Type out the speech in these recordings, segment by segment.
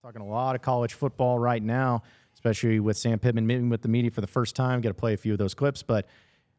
Talking a lot of college football right now, especially with Sam Pittman meeting with the media for the first time. Got to play a few of those clips, but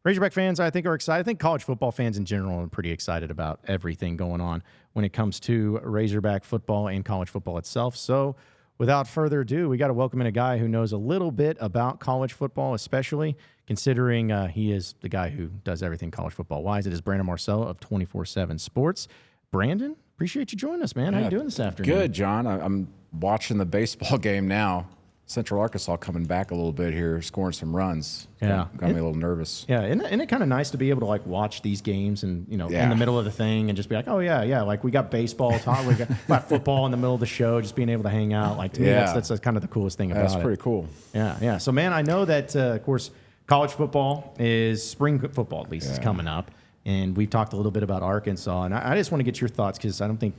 Razorback fans, I think, are excited. I think college football fans in general are pretty excited about everything going on when it comes to Razorback football and college football itself. So without further ado, we got to welcome in a guy who knows a little bit about college football, especially considering he is the guy who does everything college football-wise. It is Brandon Marcello of 24/7 Sports. Brandon, appreciate you joining us, man. How you doing this afternoon? Good, John. I'm watching the baseball game now. Central Arkansas coming back a little bit here, scoring some runs. Yeah. Got me a little nervous. Yeah, isn't it kind of nice to be able to, like, watch these games and, in the middle of the thing and just be like, oh, yeah, like, we got baseball, we got football in the middle of the show, just being able to hang out. Like, to me, that's kind of the coolest thing about it. That's pretty cool. Yeah. So, man, I know that, of course, college football is spring football, at least, is coming up. And we've talked a little bit about Arkansas, and I just want to get your thoughts because I don't think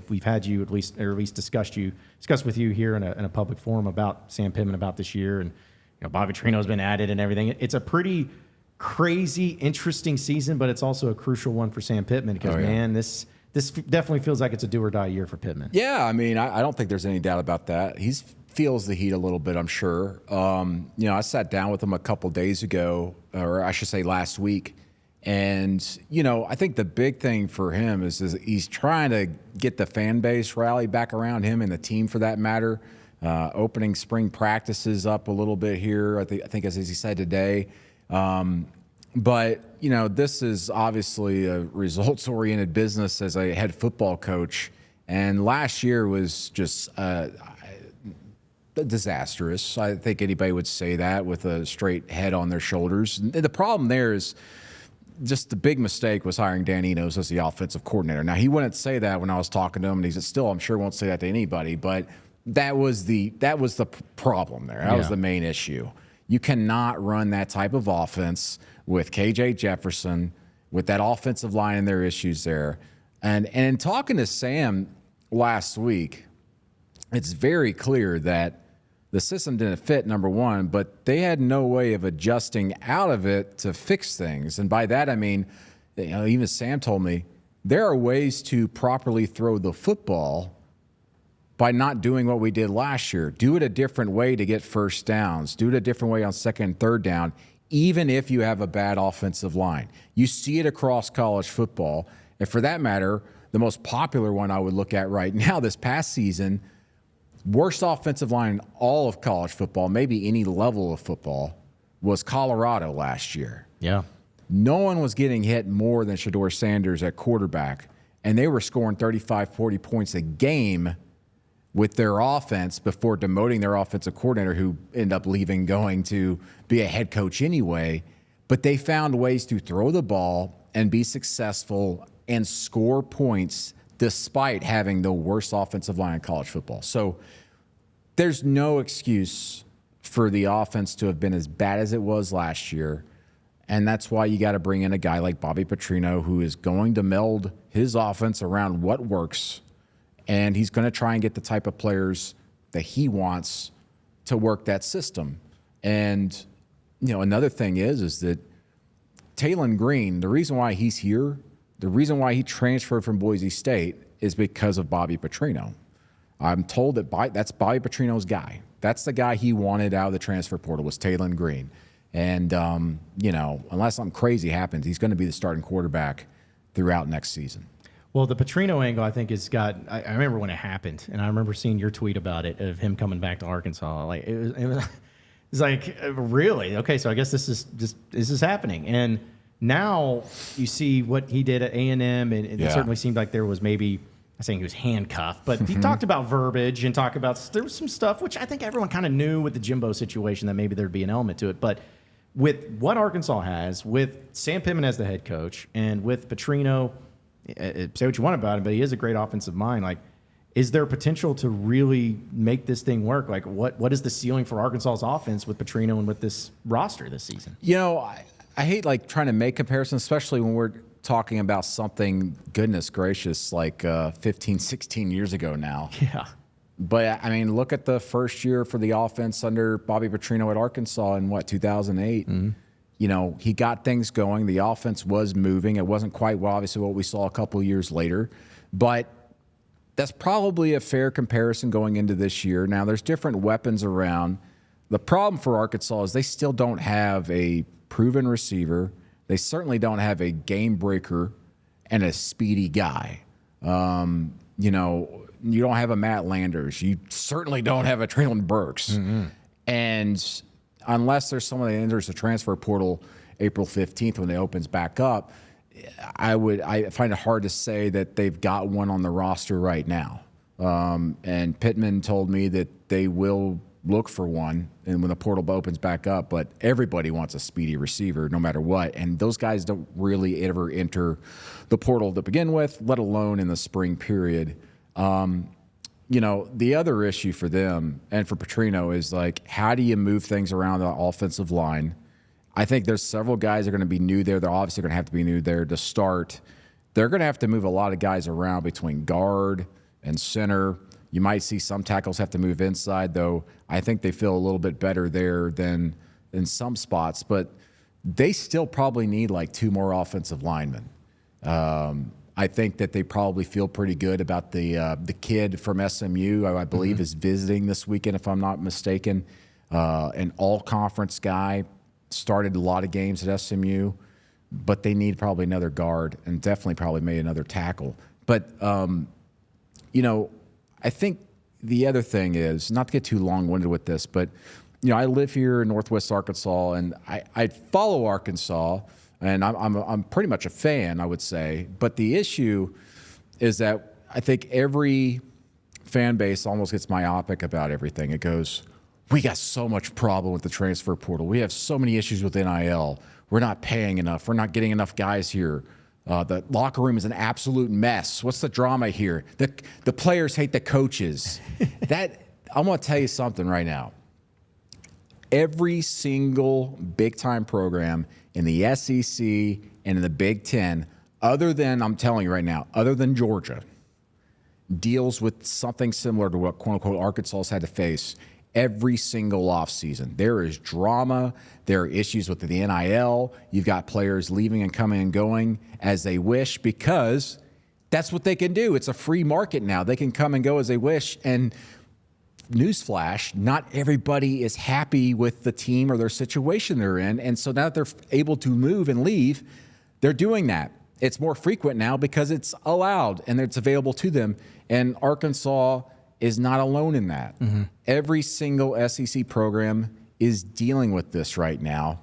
we've had you at least discussed with you here in a public forum about Sam Pittman about this year, and Bobby Petrino's been added and everything. It's a pretty crazy, interesting season, but it's also a crucial one for Sam Pittman because man, this definitely feels like it's a do or die year for Pittman. Yeah, I mean, I don't think there's any doubt about that. He feels the heat a little bit, I'm sure. I sat down with him a couple days ago, or I should say last week. And, I think the big thing for him is he's trying to get the fan base rally back around him and the team for that matter, opening spring practices up a little bit here, I think as he said today. But, this is obviously a results-oriented business as a head football coach. And last year was just disastrous. I think anybody would say that with a straight head on their shoulders. And the problem there is just the big mistake was hiring Dan Enos as the offensive coordinator. Now, he wouldn't say that when I was talking to him, and he's still, I'm sure, won't say that to anybody, but that was the problem there. That was the main issue. You cannot run that type of offense with KJ Jefferson, with that offensive line and their issues there. And in talking to Sam last week, it's very clear that the system didn't fit, number one, but they had no way of adjusting out of it to fix things. And by that, I mean, even Sam told me, there are ways to properly throw the football by not doing what we did last year. Do it a different way to get first downs. Do it a different way on second and third down, even if you have a bad offensive line. You see it across college football. And for that matter, the most popular one I would look at right now this past season, worst offensive line in all of college football, maybe any level of football, was Colorado last year. Yeah. No one was getting hit more than Shedeur Sanders at quarterback, and they were scoring 35, 40 points a game with their offense before demoting their offensive coordinator, who ended up leaving, going to be a head coach anyway. But they found ways to throw the ball and be successful and score points despite having the worst offensive line in college football. So there's no excuse for the offense to have been as bad as it was last year. And that's why you got to bring in a guy like Bobby Petrino, who is going to meld his offense around what works. And he's going to try and get the type of players that he wants to work that system. And, another thing is that Talon Green, the reason why he's here, the reason why he transferred from Boise State is because of Bobby Petrino. I'm told that that's Bobby Petrino's guy. That's the guy he wanted out of the transfer portal, was Talon Green. And, unless something crazy happens, he's going to be the starting quarterback throughout next season. Well, the Petrino angle, I think, has got – I remember when it happened, and I remember seeing your tweet about it, of him coming back to Arkansas. Like, it was like, really? Okay, so I guess this is happening. And – now you see what he did at A&M, and it certainly seemed like there was maybe – I'm saying he was handcuffed, but he talked about verbiage and talked about – there was some stuff, which I think everyone kind of knew with the Jimbo situation that maybe there'd be an element to it. But with what Arkansas has, with Sam Pittman as the head coach, and with Petrino, say what you want about him, but he is a great offensive mind. Like, is there potential to really make this thing work? Like, what is the ceiling for Arkansas's offense with Petrino and with this roster this season? I hate trying to make comparisons, especially when we're talking about something, goodness gracious, 15, 16 years ago now. Yeah. But, I mean, look at the first year for the offense under Bobby Petrino at Arkansas in, 2008. Mm-hmm. He got things going. The offense was moving. It wasn't quite, obviously, what we saw a couple of years later. But That's probably a fair comparison going into this year. Now, there's different weapons around. The problem for Arkansas is they still don't have a proven receiver. They certainly don't have a game breaker and a speedy guy. You know, you don't have a Matt Landers. You certainly don't have a Traylon Burks. And unless there's someone that enters the transfer portal April 15th when it opens back up, I find it hard to say that they've got one on the roster right now. And Pittman told me that they will look for one and when the portal opens back up, but everybody wants a speedy receiver no matter what. And those guys don't really ever enter the portal to begin with, let alone in the spring period. You know, the other issue for them and for Petrino is like, how do you move things around the offensive line? I think there's several guys that are going to be new there. They're obviously going to have to be new there to start. They're going to have to move a lot of guys around between guard and center. You might see some tackles have to move inside, though I think they feel a little bit better there than in some spots. But they still probably need like 2 more offensive linemen. I think that they probably feel pretty good about the kid from SMU, I believe is visiting this weekend, if I'm not mistaken. An all-conference guy, started a lot of games at SMU, but they need probably another guard and definitely probably maybe another tackle. But, you know, I think the other thing is, not to get too long-winded with this, but, you know, I live here in Northwest Arkansas, and I follow Arkansas, and I'm pretty much a fan, I would say. But the issue is that I think every fan base almost gets myopic about everything. It goes, we got so much problem with the transfer portal. We have so many issues with NIL. We're not paying enough. We're not getting enough guys here. The locker room is an absolute mess. What's the drama here? The players hate the coaches. I'm going to tell you something right now. Every single big-time program in the SEC and in the Big Ten, other than, I'm telling you right now, other than Georgia, deals with something similar to what, quote-unquote, Arkansas has had to face every single offseason. There is drama. There are issues with the NIL. You've got players leaving and coming and going as they wish because that's what they can do. It's a free market now. They can come and go as they wish. And newsflash, not everybody is happy with the team or their situation they're in. And so now that they're able to move and leave, they're doing that. It's more frequent now because it's allowed and it's available to them. And Arkansas is not alone in that. Every single SEC program is dealing with this right now,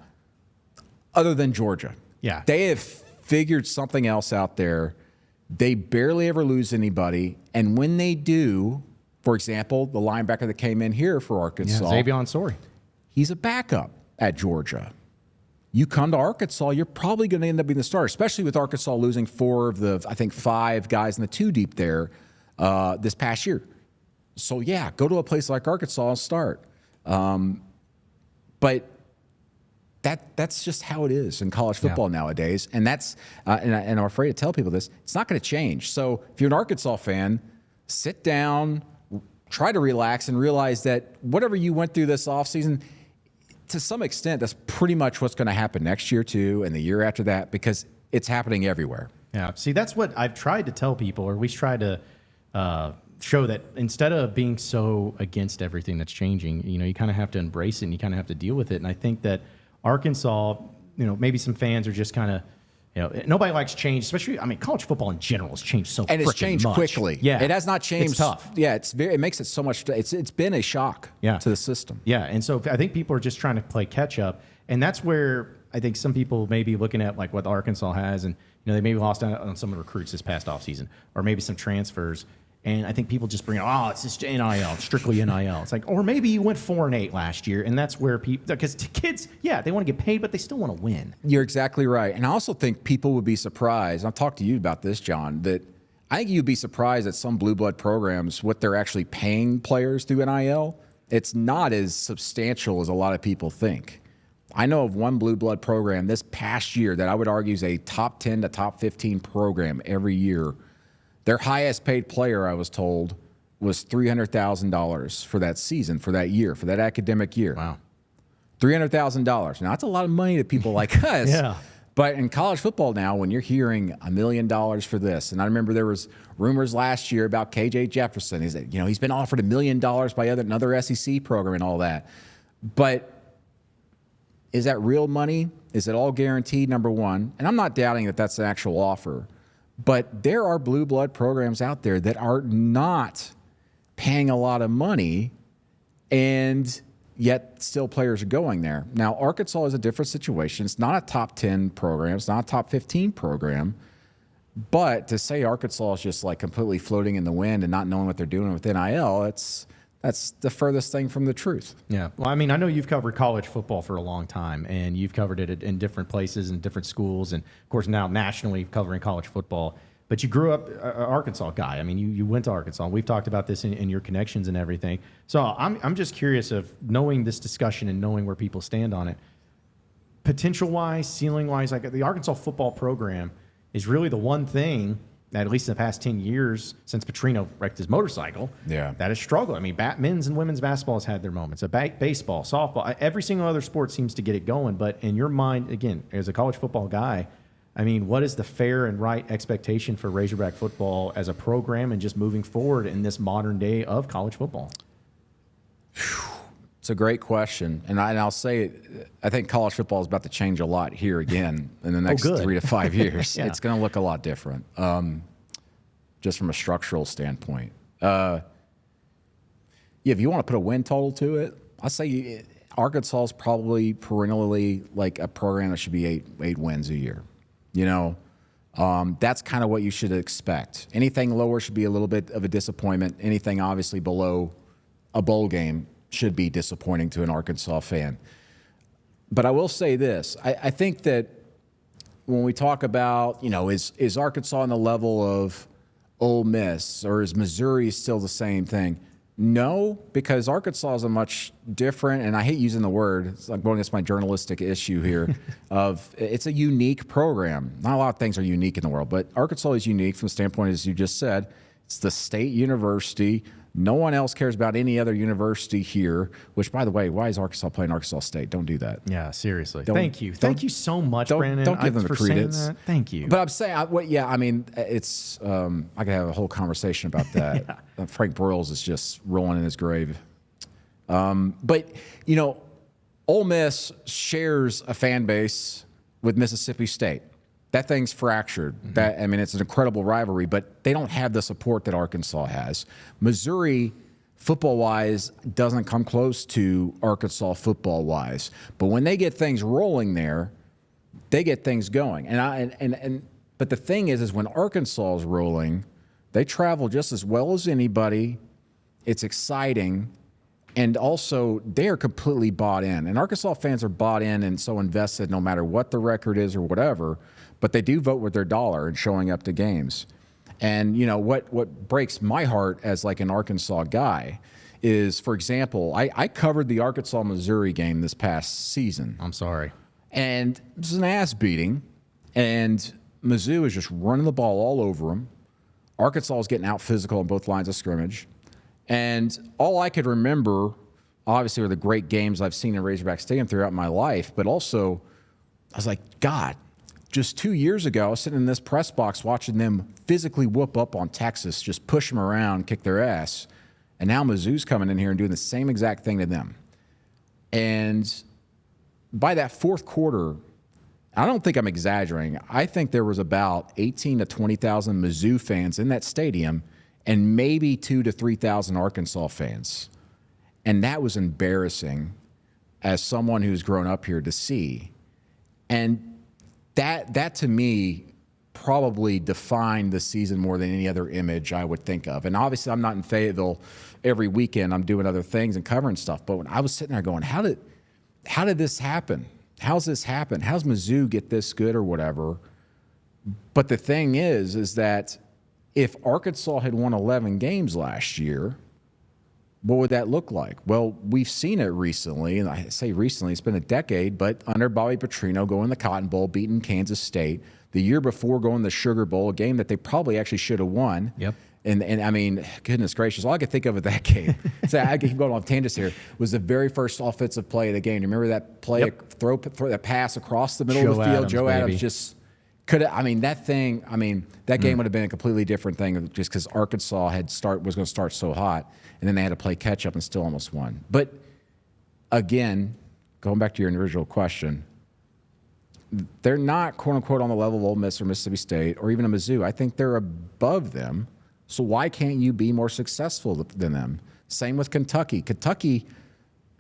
other than Georgia. Yeah. They have figured something else out there. They barely ever lose anybody. And when they do, for example, the linebacker that came in here for Arkansas, Xavier Ansori, he's a backup at Georgia. You come to Arkansas, you're probably going to end up being the starter, especially with Arkansas losing 4 of the, I think, 5 guys in the 2 deep there this past year. So, yeah, go to a place like Arkansas and start. But that's just how it is in college football nowadays. And that's and I'm afraid to tell people this, it's not going to change. So if you're an Arkansas fan, sit down, try to relax, and realize that whatever you went through this offseason, to some extent, that's pretty much what's going to happen next year, too, and the year after that, because it's happening everywhere. Yeah. See, that's what I've tried to tell people, or we tried to show that instead of being so against everything that's changing, you know, you kind of have to embrace it and you kind of have to deal with it. And I think that Arkansas, you know, maybe some fans are just kind of, you know, nobody likes change, especially, I mean, college football in general has changed so and it's changed much. Quickly. Yeah. It has not changed. It's tough. Yeah. It makes it so much. It's been a shock to the system. Yeah. And so I think people are just trying to play catch up. And that's where I think some people may be looking at like what Arkansas has. And, you know, they maybe lost out on some of the recruits this past offseason or maybe some transfers. And I think people just bring, it's just NIL, strictly NIL. It's like, or maybe you went 4-8 last year, and that's where people, because kids, they want to get paid, but they still want to win. You're exactly right. And I also think people would be surprised. I'll talk to you about this, John, that I think you'd be surprised at some blue blood programs, what they're actually paying players through NIL. It's not as substantial as a lot of people think. I know of one blue blood program this past year that I would argue is a top 10 to top 15 program every year. Their highest paid player, I was told, was $300,000 for that season, for that year, for that academic year. Wow. $300,000. Now, that's a lot of money to people like us. But in college football now, when you're hearing $1 million for this, and I remember there was rumors last year about KJ Jefferson. He's been offered $1 million by another SEC program and all that. But is that real money? Is it all guaranteed, number one? And I'm not doubting that that's an actual offer. But there are blue blood programs out there that are not paying a lot of money, and yet still players are going there. Now, Arkansas is a different situation. It's not a top 10 program. It's not a top 15 program. But to say Arkansas is just like completely floating in the wind and not knowing what they're doing with NIL, that's the furthest thing from the truth. Yeah. Well, I mean, I know you've covered college football for a long time, and you've covered it in different places and different schools, and, of course, now nationally covering college football. But you grew up an Arkansas guy. I mean, you went to Arkansas. We've talked about this in your connections and everything. So I'm just curious of knowing this discussion and knowing where people stand on it. Potential-wise, ceiling-wise, like the Arkansas football program is really the one thing that at least in the past 10 years since Petrino wrecked his motorcycle, that has struggled. I mean, men's and women's basketball has had their moments. Baseball, softball, every single other sport seems to get it going. But in your mind, again, as a college football guy, I mean, what is the fair and right expectation for Razorback football as a program and just moving forward in this modern day of college football? It's a great question. And I'll say, I think college football is about to change a lot here again in the next 3 to 5 years. It's going to look a lot different, just from a structural standpoint. If you want to put a win total to it, I'll say Arkansas is probably perennially like a program that should be eight wins a year. That's kind of what you should expect. Anything lower should be a little bit of a disappointment. Anything obviously below a bowl game should be disappointing to an Arkansas fan. But I will say this. I think that when we talk about, is Arkansas on the level of Ole Miss, or is Missouri still the same thing? No, because Arkansas is a much different, and I hate using the word, it's like going against my journalistic issue here, it's a unique program. Not a lot of things are unique in the world, but Arkansas is unique from the standpoint, as you just said, it's the state university. No one else cares about any other university here, which, by the way, why is Arkansas playing Arkansas State? Don't do that. Yeah, seriously. Thank you. Thank you so much, Brandon. Don't give them the credence. Thank you. But I'm saying, it's, I could have a whole conversation about that. Frank Broyles is just rolling in his grave. But, Ole Miss shares a fan base with Mississippi State. That thing's fractured. It's an incredible rivalry, but they don't have the support that Arkansas has. Missouri, football-wise, doesn't come close to Arkansas football-wise. But when they get things rolling there, they get things going. But the thing is when Arkansas is rolling, they travel just as well as anybody. It's exciting. And also, they are completely bought in. And Arkansas fans are bought in and so invested no matter what the record is or whatever. But they do vote with their dollar and showing up to games. And, what breaks my heart as like an Arkansas guy is, for example, I covered the Arkansas-Missouri game this past season. I'm sorry. And it was an ass beating. And Mizzou is just running the ball all over them. Arkansas was getting out physical on both lines of scrimmage. And all I could remember, obviously, were the great games I've seen in Razorback Stadium throughout my life. But also, I was like, God, just 2 years ago, I was sitting in this press box watching them physically whoop up on Texas, just push them around, kick their ass. And now Mizzou's coming in here and doing the same exact thing to them. And by that fourth quarter, I don't think I'm exaggerating. I think there was about 18 to 20,000 Mizzou fans in that stadium and maybe 2,000 to 3,000 Arkansas fans. And that was embarrassing as someone who's grown up here to see. And that to me probably defined the season more than any other image I would think of. And obviously I'm not in Fayetteville every weekend. I'm doing other things and covering stuff. But when I was sitting there going, how did this happen? How's this happen? How's Mizzou get this good or whatever? But the thing is that if Arkansas had won 11 games last year, what would that look like? Well, we've seen it recently, and I say recently, it's been a decade, but under Bobby Petrino going the Cotton Bowl, beating Kansas State. The year before going the Sugar Bowl, a game that they probably actually should have won. Yep. And I mean, goodness gracious, all I could think of at that game, so I keep going off tangents here, was the very first offensive play of the game. Remember that play, Yep. throw that pass across the middle of the field? Joe baby. Adams just could have. I mean, that game would have been a completely different thing just because Arkansas was going to start so hot, and then they had to play catch up and still almost won. But again, going back to your original question, they're not, quote unquote, on the level of Ole Miss or Mississippi State or even a Mizzou. I think they're above them. So why can't you be more successful than them? Same with Kentucky. Kentucky,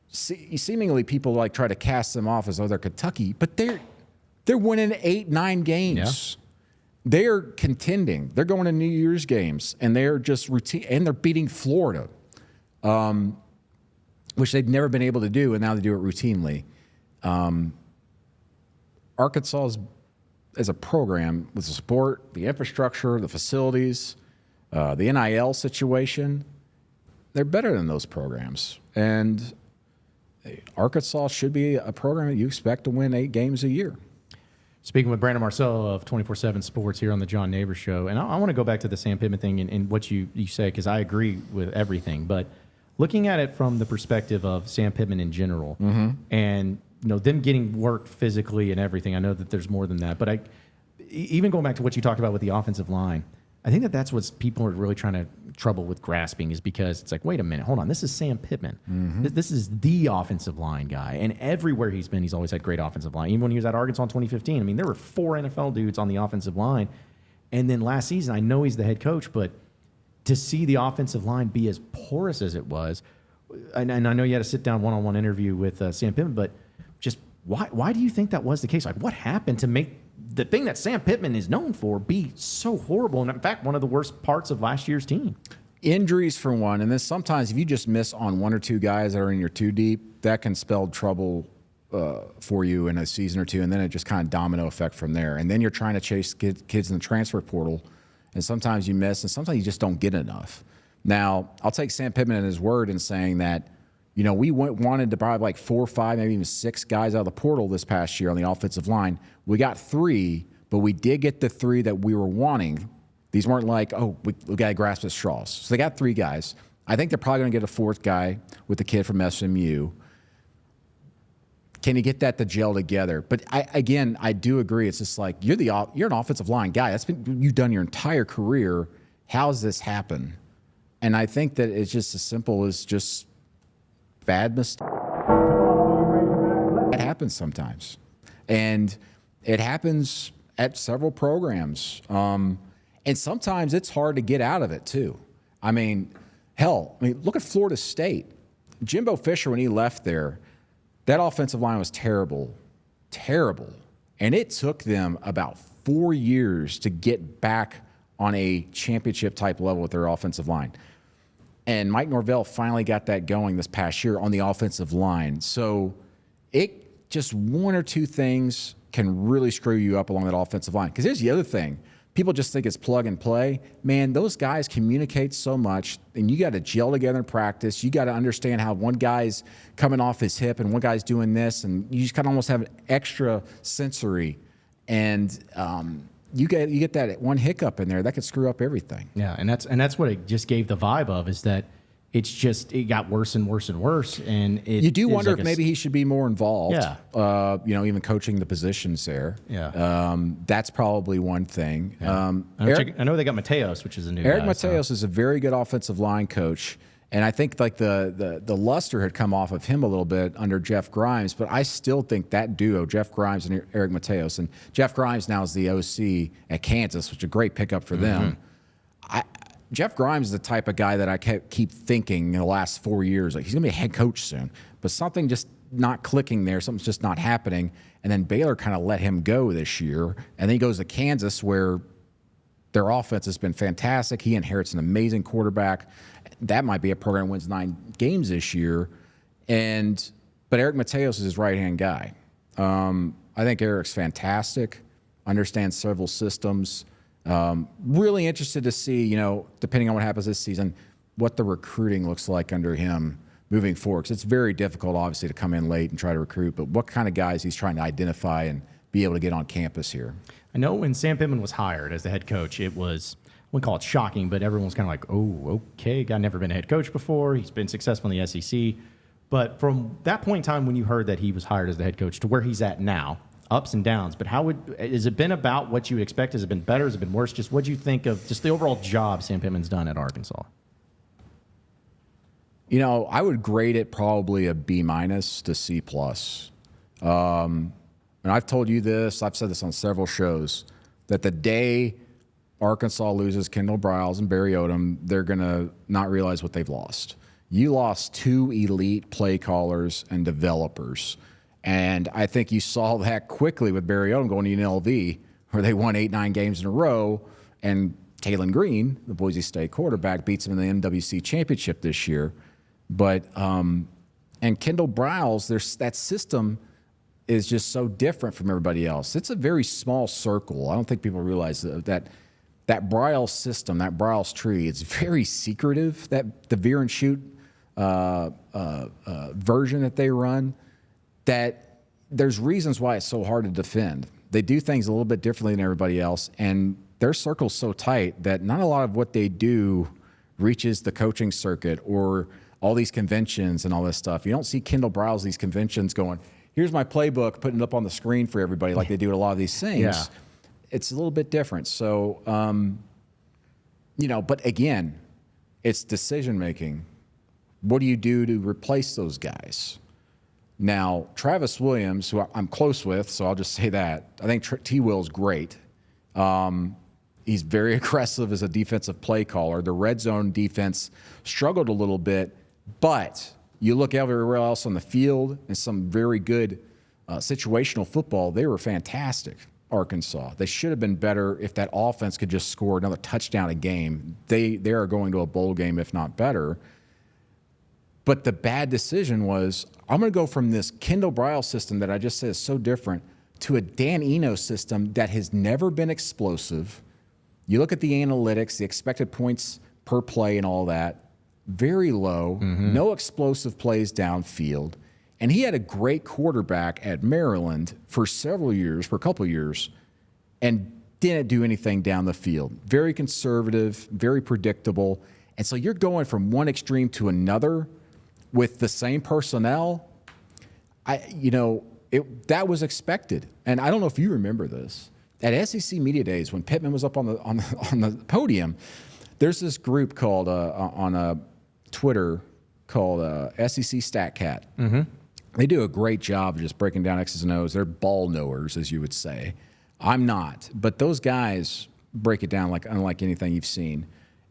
seemingly people like try to cast them off as though they're Kentucky, but they're winning 8-9 games. Yeah. They're contending. They're going to New Year's games, and they're just routine, and they're beating Florida, which they've never been able to do, and now they do it routinely. Arkansas as a program with the support, the infrastructure, the facilities, the NIL situation, they're better than those programs. And Arkansas should be a program that you expect to win 8 games a year. Speaking with Brandon Marcello of 24/7 Sports here on the John Nabors Show, and I want to go back to the Sam Pittman thing and what you say, because I agree with everything. But looking at it from the perspective of Sam Pittman in general, and them getting worked physically and everything, I know that there's more than that. But even going back to what you talked about with the offensive line, I think that's what people are really trying to trouble with grasping, is because it's like, wait a minute, hold on, this is Sam Pittman. This is the offensive line guy, and everywhere he's been, he's always had great offensive line. Even when he was at Arkansas in 2015, I mean, there were 4 NFL dudes on the offensive line, and then last season, I know he's the head coach, but to see the offensive line be as porous as it was, and I know you had a sit-down one-on-one interview with Sam Pittman, but just why do you think that was the case? Like, what happened to make the thing that Sam Pittman is known for be so horrible, and in fact, one of the worst parts of last year's team? Injuries for one, and then sometimes if you just miss on 1 or 2 guys that are in your 2 deep, that can spell trouble for you in a season or 2, and then it just kind of domino effect from there. And then you're trying to chase kids in the transfer portal, and sometimes you miss, and sometimes you just don't get enough. Now, I'll take Sam Pittman at his word in saying that, we wanted to buy like 4 or 5, maybe even 6 guys out of the portal this past year on the offensive line. We got 3, but we did get the 3 that we were wanting. These weren't like, we got to grasp at straws. So they got 3 guys. I think they're probably going to get a 4th guy with the kid from SMU. Can you get that to gel together? But I do agree. It's just like, you're an offensive line guy. You've done your entire career. How's this happen? And I think that it's just as simple as just bad mistake. It happens sometimes, and it happens at several programs. And sometimes it's hard to get out of it too. I mean, look at Florida State. Jimbo Fisher, when he left there, that offensive line was terrible, and it took them about 4 years to get back on a championship type level with their offensive line. And Mike Norvell finally got that going this past year on the offensive line. So it just 1 or 2 things can really screw you up along that offensive line. Because here's the other thing. People just think it's plug and play. Man, those guys communicate so much, and you got to gel together in practice. You got to understand how one guy's coming off his hip and one guy's doing this, and you just kind of almost have an extra sensory. And you get that one hiccup in there that could screw up everything. Yeah, and that's what it just gave the vibe of, is that it got worse and worse and worse, and you do wonder if maybe he should be more involved. Yeah, even coaching the positions there. Yeah, that's probably one thing. Yeah. I know they got Mateos, which is a new Eric guy, Mateos is a very good offensive line coach. And I think like the luster had come off of him a little bit under Jeff Grimes, but I still think that duo, Jeff Grimes and Eric Mateos, and Jeff Grimes now is the OC at Kansas, which is a great pickup for them. Jeff Grimes is the type of guy that I keep thinking in the last 4 years, like he's going to be a head coach soon, but something just not clicking there, something's just not happening. And then Baylor kind of let him go this year, and then he goes to Kansas where their offense has been fantastic. He inherits an amazing quarterback. That might be a program that wins 9 games this year. But Eric Mateos is his right-hand guy. I think Eric's fantastic, understands several systems. Really interested to see, depending on what happens this season, what the recruiting looks like under him moving forward. 'Cause it's very difficult, obviously, to come in late and try to recruit, but what kind of guys he's trying to identify and be able to get on campus here. I know when Sam Pittman was hired as the head coach, it was, wouldn't call it shocking, but everyone's kind of like, oh, okay, guy never been a head coach before. He's been successful in the SEC. But from that point in time when you heard that he was hired as the head coach to where he's at now, ups and downs, but has it been about what you would expect? Has it been better? Has it been worse? Just what do you think of just the overall job Sam Pittman's done at Arkansas? You know, I would grade it probably a B- to C+. And I've told you this, I've said this on several shows, that the day Arkansas loses Kendall Briles and Barry Odom, they're going to not realize what they've lost. You lost 2 elite play callers and developers. And I think you saw that quickly with Barry Odom going to UNLV, where they won 8-9 games in a row. And Kalen Green, the Boise State quarterback, beats them in the NWC championship this year. But, and Kendall Briles, that system is just so different from everybody else. It's a very small circle. I don't think people realize that Briles system, that Briles tree, it's very secretive, that the veer and shoot version that they run, that there's reasons why it's so hard to defend. They do things a little bit differently than everybody else, and their circle's so tight that not a lot of what they do reaches the coaching circuit or all these conventions and all this stuff. You don't see Kendall Briles, these conventions going, here's my playbook, putting it up on the screen for everybody like they do at a lot of these things. Yeah. It's a little bit different. So, but again, it's decision-making. What do you do to replace those guys? Now, Travis Williams, who I'm close with, so I'll just say that. I think T-Will's great. He's very aggressive as a defensive play caller. The red zone defense struggled a little bit, but you look everywhere else on the field and some very good situational football, they were fantastic, Arkansas. They should have been better if that offense could just score another touchdown a game. They are going to a bowl game, if not better. But the bad decision was, I'm going to go from this Kendall Briles system that I just said is so different to a Dan Enos system that has never been explosive. You look at the analytics, the expected points per play and all that, very low, no explosive plays downfield. And he had a great quarterback at Maryland for a couple of years, and didn't do anything down the field. Very conservative, very predictable. And so you're going from one extreme to another with the same personnel. That was expected. And I don't know if you remember this. At SEC Media Days, when Pittman was up on the podium, there's this group called on Twitter called SEC StatCat. Mm-hmm. They do a great job of just breaking down X's and O's. They're ball knowers, as you would say. I'm not, but those guys break it down like unlike anything you've seen.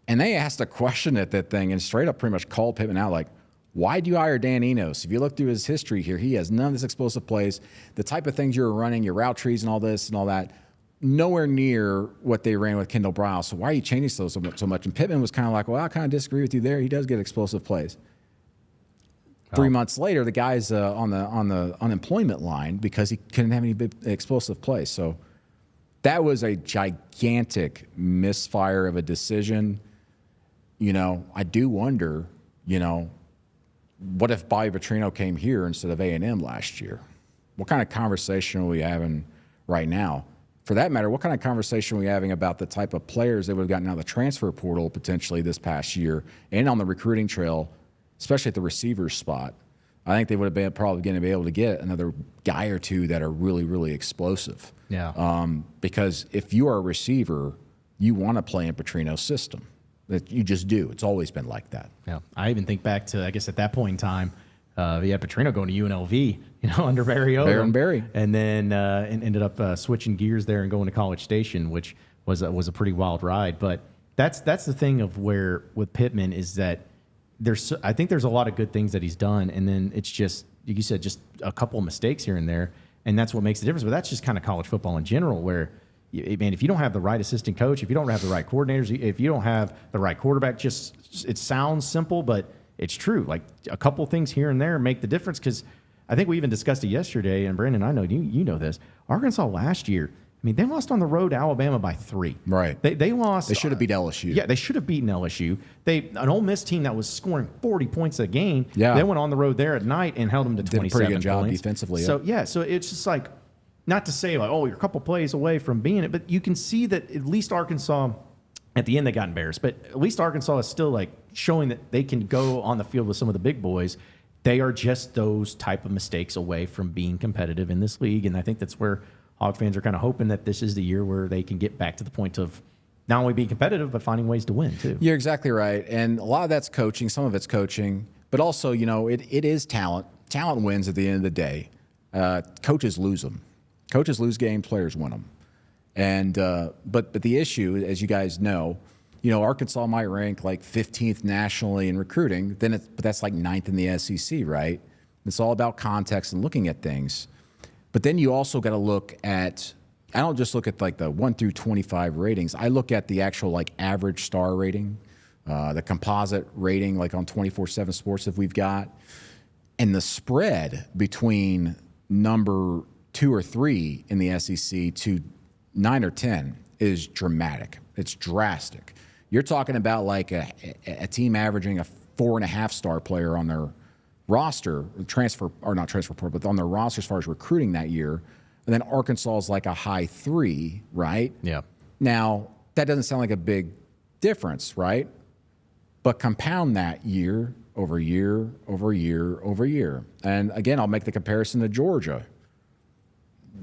And they asked a question at that thing and straight up pretty much called Pittman out like, why do you hire Dan Enos? If you look through his history here, he has none of this explosive plays. The type of things you're running, your route trees and all this and all that, nowhere near what they ran with Kendall Briles. So why are you changing so much? And Pittman was kind of like, well, I kind of disagree with you there. He does get explosive plays. 3 months later, the guy's on the unemployment line because he couldn't have any big explosive plays. So that was a gigantic misfire of a decision. I do wonder, what if Bobby Petrino came here instead of A&M last year? What kind of conversation are we having right now? For that matter, what kind of conversation are we having about the type of players they would have gotten out of the transfer portal potentially this past year and on the recruiting trail, especially at the receiver spot? I think they would have been probably going to be able to get another guy or two that are really, really explosive. Yeah. Because if you are a receiver, you want to play in Petrino's system. That you just do. It's always been like that. Yeah. I even think back to, I guess at that point in time, we had Petrino going to UNLV, under Barry Odom. And then and ended up switching gears there and going to College Station, which was a pretty wild ride. But that's the thing of where with Pittman is that I think there's a lot of good things that he's done, and then it's just, like you said, just a couple of mistakes here and there, and that's what makes the difference. But that's just kind of college football in general, where if you don't have the right assistant coach, if you don't have the right coordinators, if you don't have the right quarterback, it sounds simple, but it's true. Like a couple things here and there make the difference, because I think we even discussed it yesterday, and Brandon, I know you know this. Arkansas last year, they lost on the road to Alabama by 3. Right. They lost. They should have beat LSU. Yeah, they should have beaten LSU. An Ole Miss team that was scoring 40 points a game. Yeah. They went on the road there at night and held them to 27 points. Did a pretty good job defensively. So it's just like, not to say like, oh, you're a couple plays away from being it, but you can see that at least Arkansas At the end, they got embarrassed. But at least Arkansas is still like showing that they can go on the field with some of the big boys. They are just those type of mistakes away from being competitive in this league. And I think that's where Hog fans are kind of hoping that this is the year where they can get back to the point of not only being competitive, but finding ways to win, too. You're exactly right. And a lot of that's coaching. Some of it's coaching. But also, it is talent. Talent wins at the end of the day. Coaches lose them. Coaches lose games, players win them. And but the issue, as you guys know, Arkansas might rank like 15th nationally in recruiting, but that's like 9th in the SEC, right? It's all about context and looking at things. But then you also got to look at, I don't just look at like the 1 through 25 ratings. I look at the actual like average star rating, the composite rating, like on 24/7 Sports that we've got, and the spread between number 2 or 3 in the SEC to 9 or 10 is dramatic. It's drastic. You're talking about like a team averaging a 4.5-star player on their roster, not transfer portal, but on their roster as far as recruiting that year. And then Arkansas is like a high 3, right? Yeah. Now, that doesn't sound like a big difference, right? But compound that year over year over year over year. And again, I'll make the comparison to Georgia.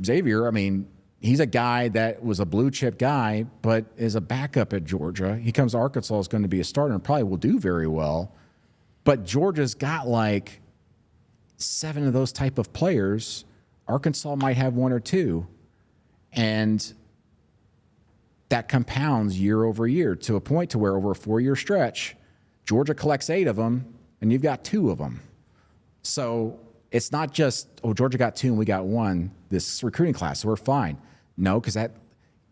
Xavier, I mean, he's a guy that was a blue chip guy, but is a backup at Georgia. He comes to Arkansas, is going to be a starter and probably will do very well. But Georgia's got like 7 of those type of players. Arkansas might have 1 or 2. And that compounds year over year to a point to where over a 4-year stretch, Georgia collects 8 of them and you've got 2 of them. So it's not just, Georgia got 2 and we got 1 this recruiting class, so we're fine. No, because that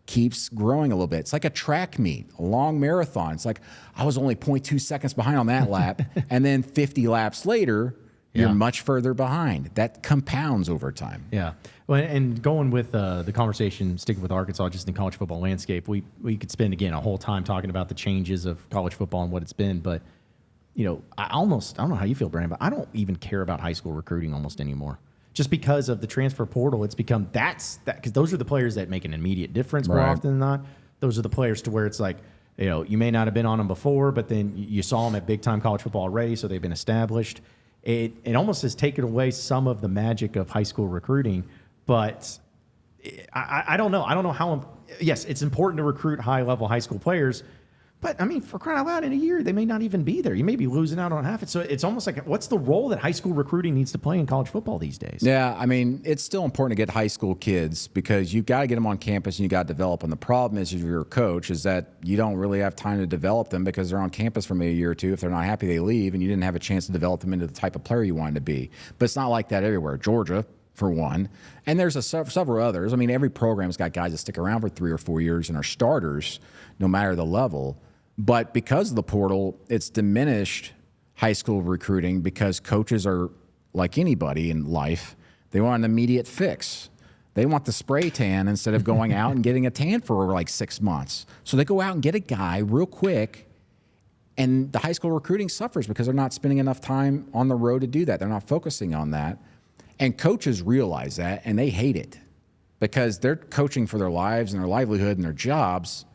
keeps growing a little bit. It's like a track meet, a long marathon. It's like, I was only 0.2 seconds behind on that lap, and then 50 laps later, you're much further behind. That compounds over time. Yeah. Well, and going with the conversation, sticking with Arkansas, just in the college football landscape, we could spend, again, a whole time talking about the changes of college football and what it's been, but I don't know how you feel, Brandon, but I don't even care about high school recruiting almost anymore. Just because of the transfer portal, it's become because those are the players that make an immediate difference more often than not. Those are the players to where it's like, you may not have been on them before, but then you saw them at big time college football already, so they've been established. It almost has taken away some of the magic of high school recruiting, but I don't know. I don't know how. Yes, it's important to recruit high level high school players. But, I mean, for crying out loud, in a year, they may not even be there. You may be losing out on half it. So it's almost like, what's the role that high school recruiting needs to play in college football these days? Yeah, I mean, it's still important to get high school kids because you've got to get them on campus and you got to develop them. The problem is, if you're a coach, is that you don't really have time to develop them because they're on campus for maybe a year or 2. If they're not happy, they leave, and you didn't have a chance to develop them into the type of player you wanted to be. But it's not like that everywhere. Georgia, for one, and there's several others. I mean, every program's got guys that stick around for 3 or 4 years and are starters, no matter the level. But because of the portal, it's diminished high school recruiting because coaches are like anybody in life. They want an immediate fix. They want the spray tan instead of going out and getting a tan for like 6 months. So they go out and get a guy real quick, and the high school recruiting suffers because they're not spending enough time on the road to do that. They're not focusing on that. And coaches realize that, and they hate it because they're coaching for their lives and their livelihood and their jobs.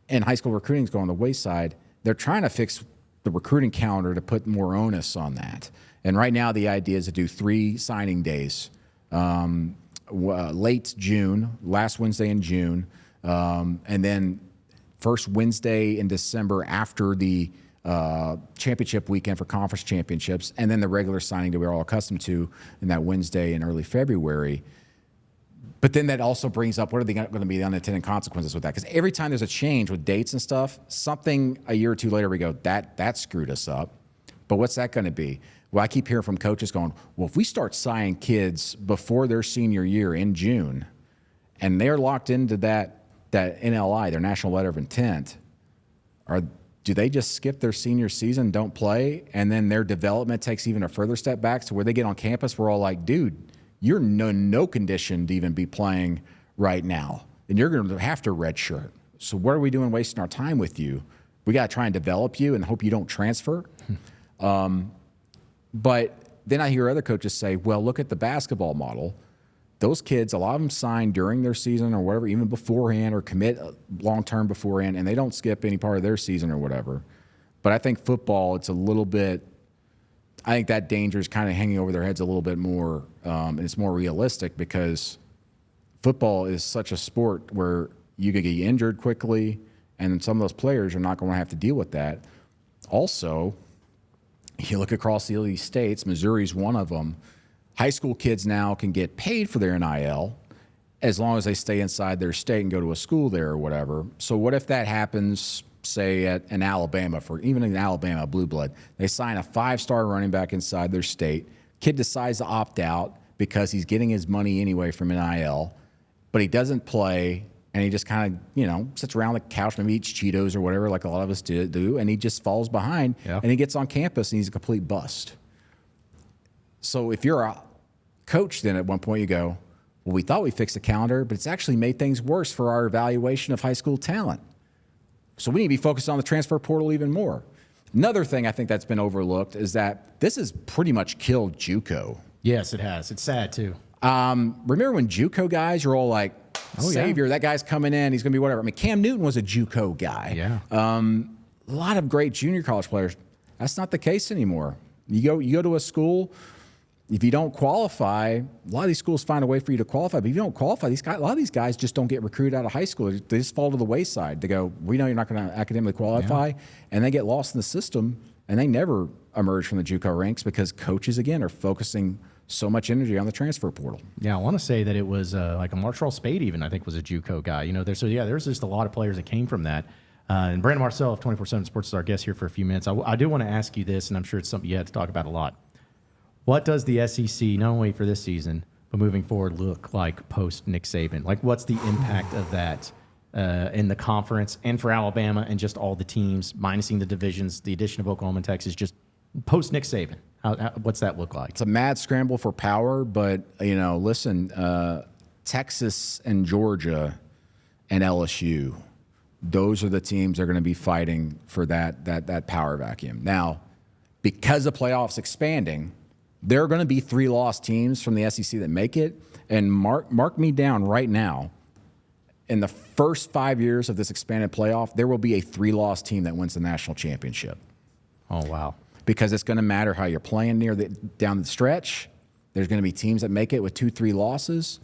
And high school recruiting is going on the wayside. They're trying to fix the recruiting calendar to put more onus on that. And right now, the idea is to do 3 signing days, late June, last Wednesday in June, and then first Wednesday in December after the championship weekend for conference championships, and then the regular signing that we're all accustomed to in that Wednesday in early February. But then that also brings up, what are going to be the unintended consequences with that? Because every time there's a change with dates and stuff, something a year or 2 later we go, that screwed us up. But what's that going to be? Well, I keep hearing from coaches going, well, if we start signing kids before their senior year in June, and they're locked into that NLI, their National Letter of Intent, do they just skip their senior season, don't play, and then their development takes even a further step back to where they get on campus, we're all like, dude, you're no condition to even be playing right now, and you're going to have to redshirt. So what are we doing wasting our time with you? We got to try and develop you and hope you don't transfer. But then I hear other coaches say, well, look at the basketball model. those kids, a lot of them sign during their season or whatever, even beforehand, or commit long-term beforehand, and they don't skip any part of their season or whatever. But I think football, it's a little bit, I think that danger is kind of hanging over their heads a little bit more, and it's more realistic because football is such a sport where you could get injured quickly, and some of those players are not going to have to deal with that. Also, you look across the states, Missouri's one of them. High school kids now can get paid for their NIL as long as they stay inside their state and go to a school there or whatever. So what if that happens, say, at an Alabama, for even in Alabama, blue blood, they sign a 5-star running back inside their state. Kid decides to opt out because he's getting his money anyway from NIL, but he doesn't play, and he just kind of, sits around the couch, maybe eats Cheetos or whatever, like a lot of us do, and he just falls behind, and he gets on campus, and he's a complete bust. So if you're a coach, then at one point you go, well, we thought we fixed the calendar, but it's actually made things worse for our evaluation of high school talent. So we need to be focused on the transfer portal even more. Another thing I think that's been overlooked is that this has pretty much killed JUCO. Yes, it has. It's sad, too. Remember when JUCO guys are all like, Savior, that guy's coming in, he's going to be whatever. I mean, Cam Newton was a JUCO guy. Yeah. A lot of great junior college players. That's not the case anymore. You go to a school, if you don't qualify, a lot of these schools find a way for you to qualify, but if you don't qualify, a lot of these guys just don't get recruited out of high school. They just fall to the wayside. They go, we know you're not going to academically qualify, and they get lost in the system, and they never emerge from the JUCO ranks because coaches, again, are focusing so much energy on the transfer portal. Yeah, I want to say that it was like a Marcello Spade even, I think, was a JUCO guy. There's just a lot of players that came from that. And Brandon Marcello of 24/7 Sports is our guest here for a few minutes. I do want to ask you this, and I'm sure it's something you had to talk about a lot. What does the SEC, not only for this season, but moving forward, look like post Nick Saban? Like, what's the impact of that in the conference and for Alabama and just all the teams, minusing the divisions, the addition of Oklahoma and Texas, just post Nick Saban? What's that look like? It's a mad scramble for power, but, listen, Texas and Georgia and LSU, those are the teams that are going to be fighting for that power vacuum. Now, because the playoffs expanding, there are going to be 3 lost teams from the SEC that make it, and mark me down right now. In the first 5 years of this expanded playoff, there will be a 3-loss team that wins the national championship. Oh, wow. Because it's going to matter how you're playing down the stretch. There's going to be teams that make it with 2-3 losses,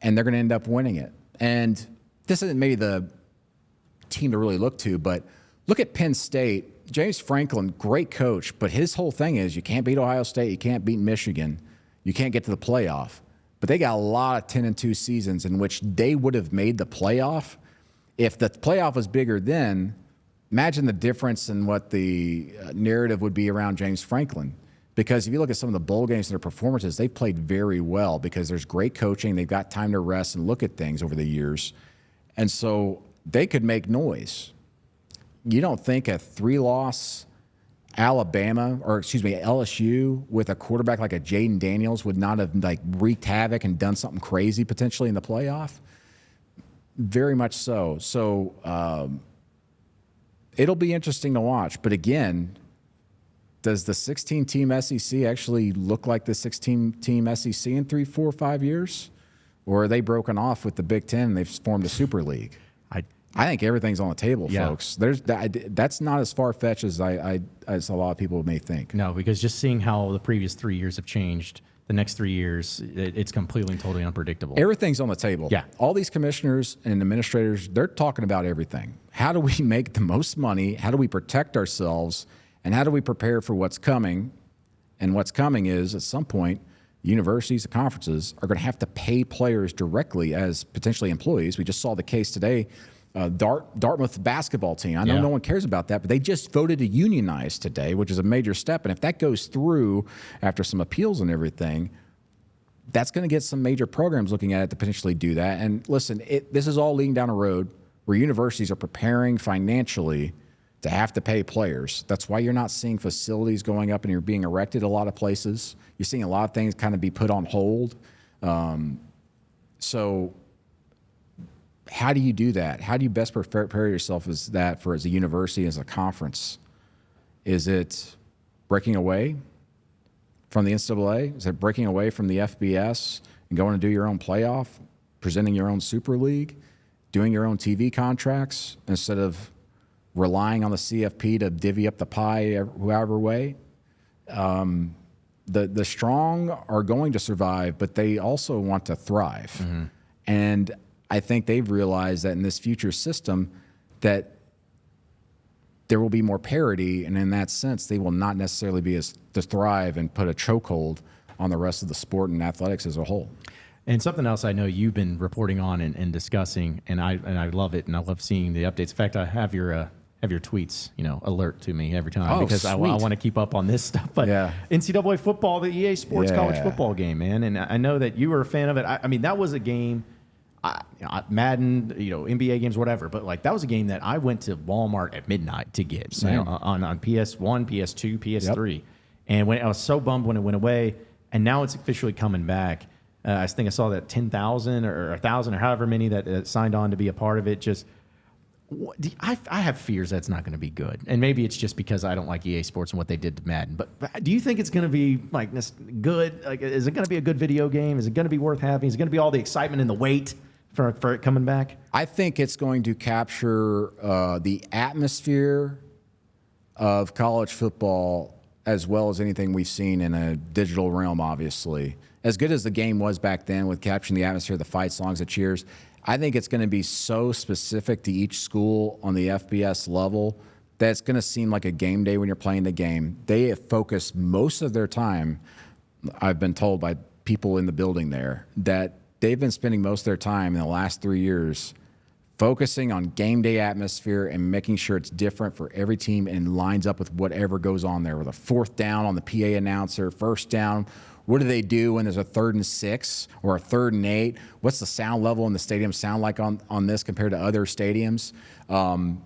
and they're going to end up winning it. And this isn't maybe the team to really look to, but look at Penn State. James Franklin, great coach, but his whole thing is you can't beat Ohio State, you can't beat Michigan, you can't get to the playoff. But they got a lot of 10-2 seasons in which they would have made the playoff. If the playoff was bigger then, imagine the difference in what the narrative would be around James Franklin. Because if you look at some of the bowl games and their performances, they've played very well because there's great coaching. They've got time to rest and look at things over the years. And so they could make noise. You don't think a 3-loss LSU with a quarterback like a Jaden Daniels would not have wreaked havoc and done something crazy potentially in the playoff? Very much so. So it'll be interesting to watch. But again, does the 16-team SEC actually look like the 16-team SEC in 3, 4, 5 years? Or are they broken off with the Big Ten and they've formed a super league? I think everything's on the table, folks. That's not as far-fetched as as a lot of people may think. No, because just seeing how the previous 3 years have changed, the next 3 years, it's completely and totally unpredictable. Everything's on the table. Yeah. All these commissioners and administrators, they're talking about everything. How do we make the most money? How do we protect ourselves? And how do we prepare for what's coming? And what's coming is, at some point, universities and conferences are going to have to pay players directly as potentially employees. We just saw the case today. Dartmouth basketball team. I know no one cares about that, but they just voted to unionize today, which is a major step. And if that goes through after some appeals and everything, that's going to get some major programs looking at it to potentially do that. And listen, this is all leading down a road where universities are preparing financially to have to pay players. That's why you're not seeing facilities going up and you're being erected a lot of places. You're seeing a lot of things kind of be put on hold. So how do you do that? How do you best prepare yourself as a university, as a conference? Is it breaking away from the NCAA? Is it breaking away from the FBS and going to do your own playoff, presenting your own Super League, doing your own TV contracts instead of relying on the CFP to divvy up the pie however way. The strong are going to survive, but they also want to thrive. Mm-hmm. And I think they've realized that in this future system that there will be more parity, and in that sense, they will not necessarily be as to thrive and put a chokehold on the rest of the sport and athletics as a whole. And something else I know you've been reporting on and discussing, and I love it, and I love seeing the updates. In fact, I have your tweets, alert to me every time because I want to keep up on this stuff. But NCAA football, the EA Sports college football game, man, and I know that you were a fan of it. I mean, that was a game. Madden, NBA games, whatever. But like that was a game that I went to Walmart at midnight to get on PS1, PS2, PS3. Yep. And when I was so bummed when it went away, and now it's officially coming back. I think I saw that 10,000 or 1,000 or however many that signed on to be a part of it. Just I have fears that's not going to be good, and maybe it's just because I don't like EA Sports and what they did to Madden. But do you think it's going to be like this good? Like, is it going to be a good video game? Is it going to be worth having? Is it going to be all the excitement and the wait for it coming back? I think it's going to capture the atmosphere of college football as well as anything we've seen in a digital realm, obviously. As good as the game was back then with capturing the atmosphere, the fight songs, the cheers, I think it's going to be so specific to each school on the FBS level that it's going to seem like a game day when you're playing the game. They have focused most of their time, I've been told by people in the building there, that they've been spending most of their time in the last 3 years focusing on game day atmosphere and making sure it's different for every team and lines up with whatever goes on there. With a fourth down on the PA announcer, first down, what do they do when there's a 3rd and 6 or a 3rd and 8? What's the sound level in the stadium sound like on this compared to other stadiums? And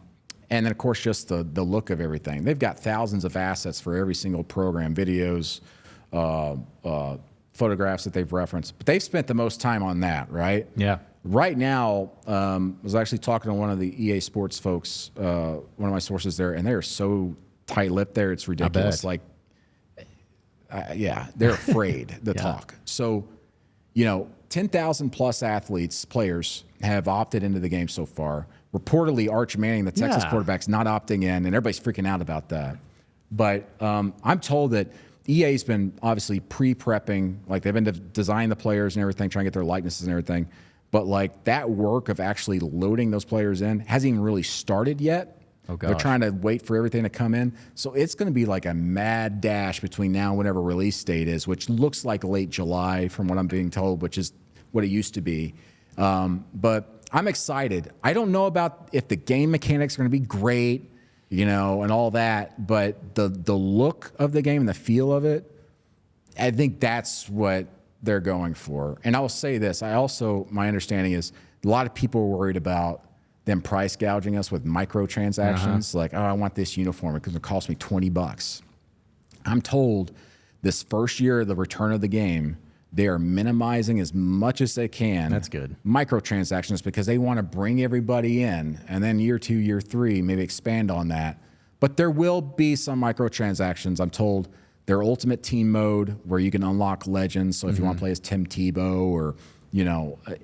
then, of course, just the look of everything. They've got thousands of assets for every single program, videos, photographs that they've referenced. But they've spent the most time on that, right? Yeah. Right now, I was actually talking to one of the EA Sports folks, one of my sources there, and they are so tight-lipped there, it's ridiculous. Like, they're afraid to talk. So, 10,000 plus athletes, players, have opted into the game so far. Reportedly, Arch Manning, the Texas quarterback's not opting in, and everybody's freaking out about that. But I'm told that EA's been obviously pre-prepping, like they've been designing the players and everything, trying to get their likenesses and everything. But like that work of actually loading those players in hasn't even really started yet. Oh, gosh. They're trying to wait for everything to come in. So it's going to be like a mad dash between now and whatever release date is, which looks like late July from what I'm being told, which is what it used to be. But I'm excited. I don't know about if the game mechanics are going to be great, and all that, but the look of the game and the feel of it, I think that's what they're going for. And I'll say this, my understanding is a lot of people are worried about them price gouging us with microtransactions. Like, I want this uniform because it cost me $20. I'm told this first year of the return of the game, they are minimizing as much as they can. That's good. Microtransactions, because they want to bring everybody in, and then year 2, year 3, maybe expand on that. But there will be some microtransactions. I'm told their ultimate team mode where you can unlock legends. So if you want to play as Tim Tebow or,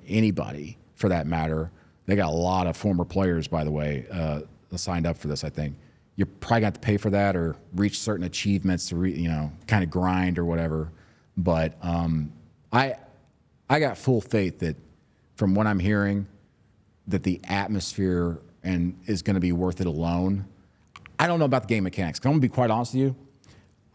anybody for that matter, they got a lot of former players, by the way, signed up for this, I think. You're probably going to have to pay for that or reach certain achievements to, kind of grind or whatever. But I got full faith that from what I'm hearing, that the atmosphere is going to be worth it alone. I don't know about the game mechanics. I'm going to be quite honest with you.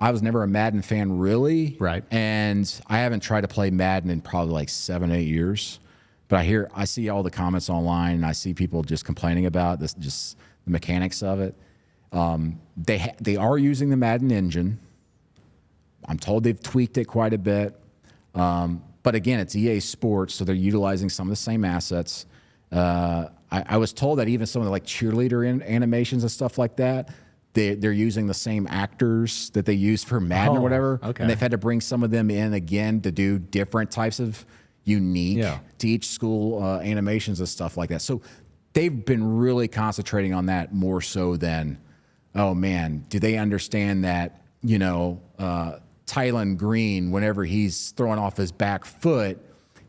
I was never a Madden fan, really. Right. And I haven't tried to play Madden in probably like 7, 8 years. But I see all the comments online, and I see people just complaining about this, just the mechanics of it. They are using the Madden engine. I'm told they've tweaked it quite a bit. But again, it's EA Sports, so they're utilizing some of the same assets. I was told that even some of the like cheerleader animations and stuff like that, they're using the same actors that they use for Madden or whatever. Okay. And they've had to bring some of them in again to do different types of unique to each school animations and stuff like that. So they've been really concentrating on that more so than, oh man, do they understand that, Tylen Green, whenever he's throwing off his back foot,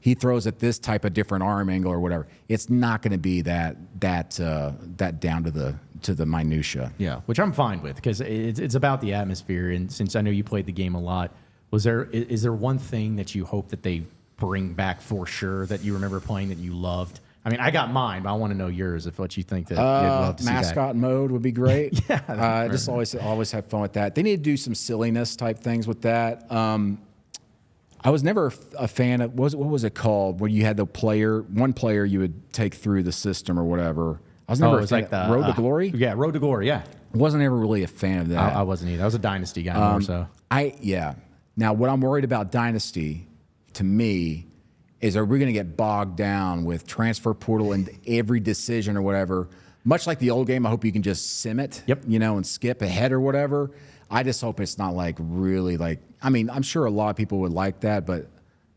he throws at this type of different arm angle or whatever. It's not going to be that down to the minutia. Yeah, which I'm fine with because it's about the atmosphere. And since I know you played the game a lot, is there one thing that you hope that they bring back for sure that you remember playing that you loved? I mean, I got mine, but I want to know yours. If what you think that you'd love to see mascot mode would be great. Yeah, just always have fun with that. They need to do some silliness type things with that. I was never a fan of what was it called where you had one player you would take through the system or whatever. I was never a fan of Road to Glory. Yeah, Road to Glory. Yeah, wasn't ever really a fan of that. I wasn't either. I was a Dynasty guy more so. Now, what I'm worried about Dynasty, to me, is are we going to get bogged down with transfer portal and every decision or whatever? Much like the old game, I hope you can just sim it, and skip ahead or whatever. I just hope it's not like really like. I mean, I'm sure a lot of people would like that, but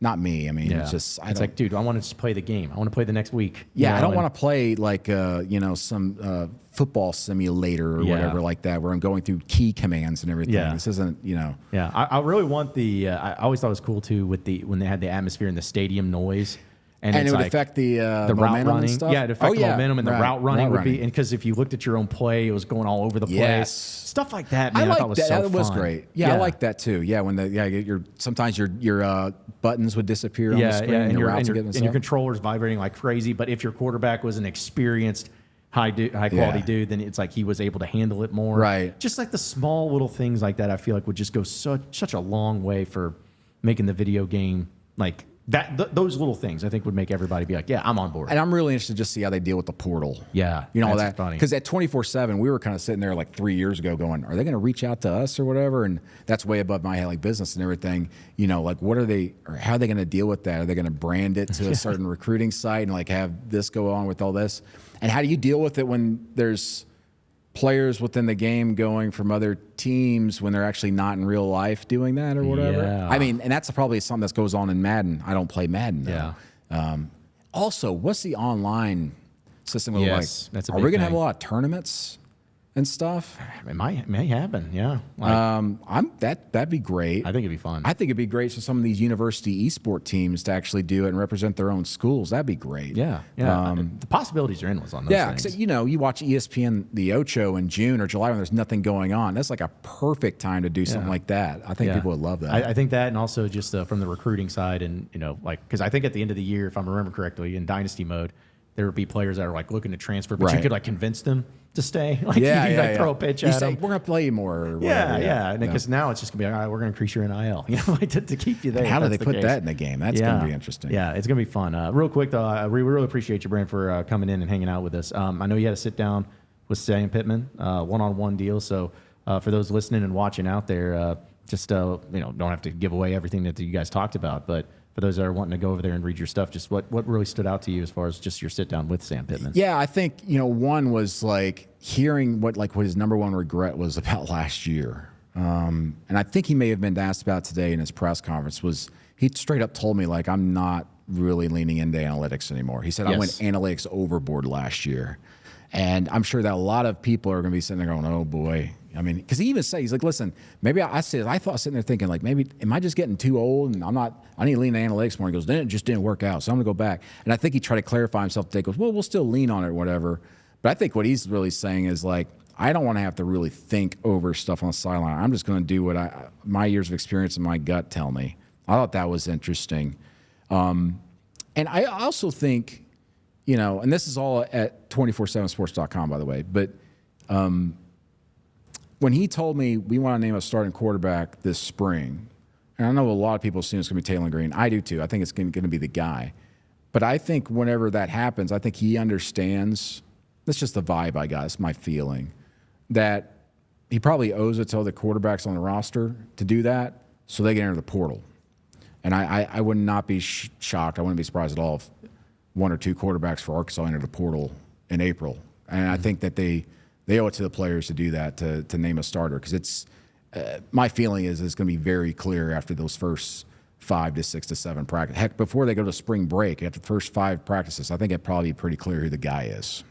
not me. I mean, it's just it's like, dude, I want to just play the game. I want to play the next week. Yeah, I don't want to play like some football simulator or whatever like that, where I'm going through key commands and everything. Yeah. This isn't, Yeah, I really want the. I always thought it was cool too with when they had the atmosphere and the stadium noise. And it would affect the route running. And stuff? Yeah, it affect the momentum and the route running would be. And And because if you looked at your own play, it was going all over the place. Stuff like that, man, I thought was that. so That was fun. great. Yeah, I like that too. Yeah, when sometimes your buttons would disappear on the screen. And your controller's vibrating like crazy. But if your quarterback was an experienced high quality dude, then it's like he was able to handle it more. Right. Just like the small little things like that, I feel like would just go such a long way for making the video game like. Those little things I think would make everybody be like, yeah, I'm on board. And I'm really interested to just see how they deal with the portal. Yeah, all that's that. funny. Because at 24/7, we were kind of sitting there like 3 years ago, going, "Are they going to reach out to us or whatever?" And that's way above my head, like business and everything. Like what are they, or how are they going to deal with that? Are they going to brand it to a certain recruiting site and like have this go on with all this? And how do you deal with it when there's players within the game going from other teams when they're actually not in real life doing that or whatever? Yeah. I mean, and that's probably something that goes on in Madden. I don't play Madden though. Yeah. Also, what's the online system look Yes, like? that's a Are big we going to have thing. a lot of tournaments and stuff? It may happen. Yeah. Like, That'd be great. I think it'd be fun. I think it'd be great for some of these university esport teams to actually do it and represent their own schools. That'd be great. Yeah. The possibilities are endless on those Yeah, things. 'cause, you watch ESPN the Ocho in June or July when there's nothing going on. That's like a perfect time to do something like that. I think people would love that. I think that, and also just from the recruiting side, and because I think at the end of the year, if I remember correctly, in dynasty mode, there would be players that are like looking to transfer, but you could like convince them to stay. Like you throw a pitch at them. We're gonna play you more. Or Yeah. Because now it's just gonna be like, all right, we're gonna increase your NIL, like to keep you there. And how do they put that in the game? That's gonna be interesting. Yeah, it's gonna be fun. Real quick though, we really appreciate you, Brand, for coming in and hanging out with us. I know you had to sit down with Sam Pittman, one-on-one deal. So for those listening and watching out there, just don't have to give away everything that you guys talked about, but for those that are wanting to go over there and read your stuff, just what really stood out to you as far as just your sit down with Sam Pittman? Yeah, I think one was like hearing what his number one regret was about last year, and I think he may have been asked about today in his press conference. Was he straight up told me like, I'm not really leaning into analytics anymore. He said I went analytics overboard last year, and I'm sure that a lot of people are going to be sitting there going, oh boy. I mean, because he even said, he's like, listen, maybe I thought sitting there thinking like, maybe am I just getting too old and I need to lean on analytics more. He goes, then it just didn't work out, so I'm gonna go back. And I think he tried to clarify himself today. He goes, well, we'll still lean on it or whatever. But I think what he's really saying is like, I don't want to have to really think over stuff on the sideline. I'm just going to do what my years of experience and my gut tell me. I thought that was interesting. And I also think, and this is all at 247sports.com, by the way, but when he told me we want to name a starting quarterback this spring, and I know a lot of people assume it's going to be Taylor Green. I do too. I think it's going to be the guy. But I think whenever that happens, I think he understands, that's just the vibe I got, it's my feeling, that he probably owes it to all the quarterbacks on the roster to do that so they can enter the portal. And I would not be shocked, I wouldn't be surprised at all if one or two quarterbacks for Arkansas enter the portal in April. And I think that they owe it to the players to do that, to name a starter, because it's my feeling is it's going to be very clear after those first 5 to 6 to 7 practices. Heck, before they go to spring break, after the first 5 practices, I think it'd probably be pretty clear who the guy is.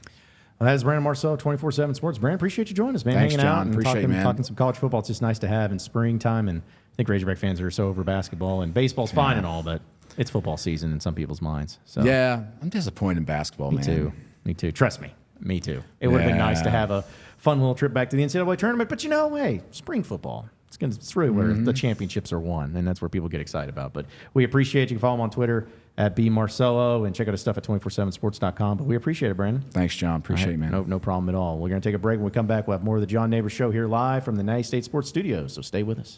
Well, that is Brandon Marcello, 24/7 Sports. Brandon, appreciate you joining us, man. Thanks, hanging John. out and Appreciate it, man. talking some college football. It's just nice to have in springtime, and I think Razorback fans are so over basketball, and baseball's fine and all, but It's football season in some people's minds. So Yeah, I'm disappointed in basketball, me man. too. Me too. Trust me. Me too. It would have been nice to have a fun little trip back to the NCAA tournament, but hey, spring football. It's really where the championships are won, and that's where people get excited about. But we appreciate you. You can follow him on Twitter at @bmarcello and check out his stuff at 247sports.com. But we appreciate it, Brandon. Thanks, John. Appreciate it, man. No problem at all. We're going to take a break. When we come back, we'll have more of the John Nabors Show here live from the Natty State Sports Studios. So stay with us.